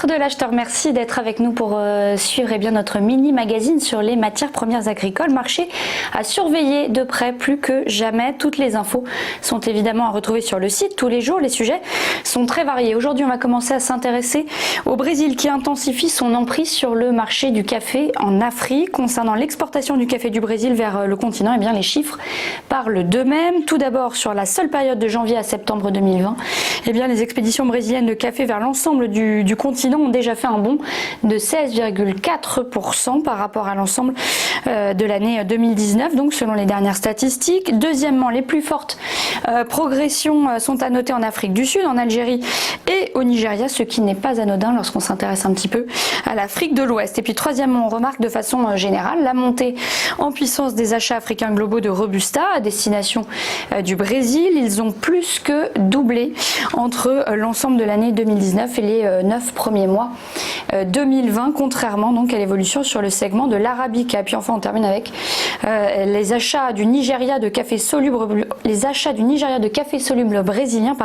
Maître de l'âge, je te remercie d'être avec nous pour suivre bien notre mini-magazine sur les matières premières agricoles. Marché à surveiller de près plus que jamais. Toutes les infos sont évidemment à retrouver sur le site tous les jours. Les sujets sont très variés. Aujourd'hui, on va commencer à s'intéresser au Brésil qui intensifie son emprise sur le marché du café en Afrique. Concernant l'exportation du café du Brésil vers le continent, eh bien, les chiffres parlent d'eux-mêmes. Tout d'abord, sur la seule période de janvier à septembre 2020, eh bien, les expéditions brésiliennes de café vers l'ensemble du continent ont déjà fait un bond de 16,4% par rapport à l'ensemble de l'année 2019, donc selon les dernières statistiques. Deuxièmement, les plus fortes progressions sont à noter en Afrique du Sud, en Algérie et au Nigeria, ce qui n'est pas anodin lorsqu'on s'intéresse un petit peu à l'Afrique de l'Ouest. Et puis troisièmement, on remarque de façon générale la montée en puissance des achats africains globaux de Robusta à destination du Brésil. Ils ont plus que doublé entre l'ensemble de l'année 2019 et les 9 premiers mois 2020, contrairement donc à l'évolution sur le segment de l'arabica. Puis enfin, on termine avec les achats du Nigeria de café soluble, brésilien,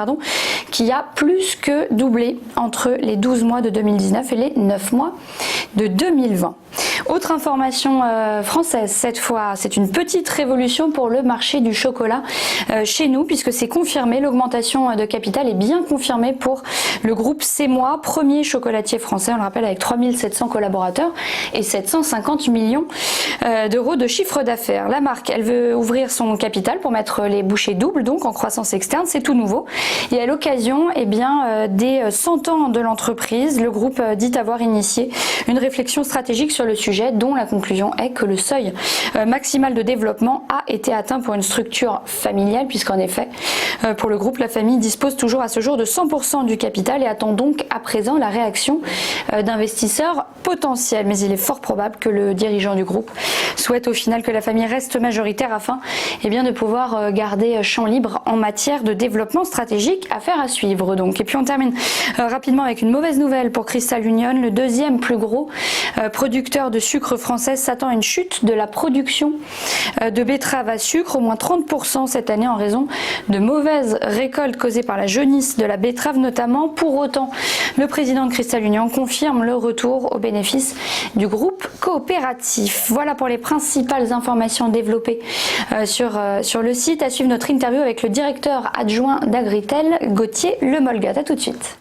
qui a plus que doublé entre les 12 mois de 2019 et les 9 mois de 2020. Autre information française, cette fois, c'est une petite révolution pour le marché du chocolat chez nous, puisque c'est confirmé, l'augmentation de capital est bien confirmée pour le groupe Semois, premier chocolatier français, on le rappelle, avec 3700 collaborateurs et 750 millions d'euros de chiffre d'affaires. La marque, elle veut ouvrir son capital pour mettre les bouchées doubles, donc en croissance externe, c'est tout nouveau. Et à l'occasion des 100 ans de l'entreprise, le groupe dit avoir initié une réflexion stratégique sur le sujet, dont la conclusion est que le seuil maximal de développement a été atteint pour une structure familiale, puisqu'en effet, pour le groupe, la famille dispose toujours à ce jour de 100% du capital et attend donc à présent la réaction d'investisseurs potentiels. Mais il est fort probable que le dirigeant du groupe souhaite au final que la famille reste majoritaire afin de pouvoir garder champ libre en matière de développement stratégique. Affaire à suivre donc. Et puis on termine rapidement avec une mauvaise nouvelle pour Cristal Union. Le deuxième plus gros producteur de sucre français s'attend à une chute de la production de betteraves à sucre, au moins 30% cette année en raison de mauvaises récoltes causées par la jaunisse de la betterave notamment. Pour autant, le président de Cristal Union confirme le retour au bénéfice du groupe coopératif. Voilà pour les principales informations développées sur le site. À suivre notre interview avec le directeur adjoint d'Agritel, Gauthier Lemolgat. À tout de suite.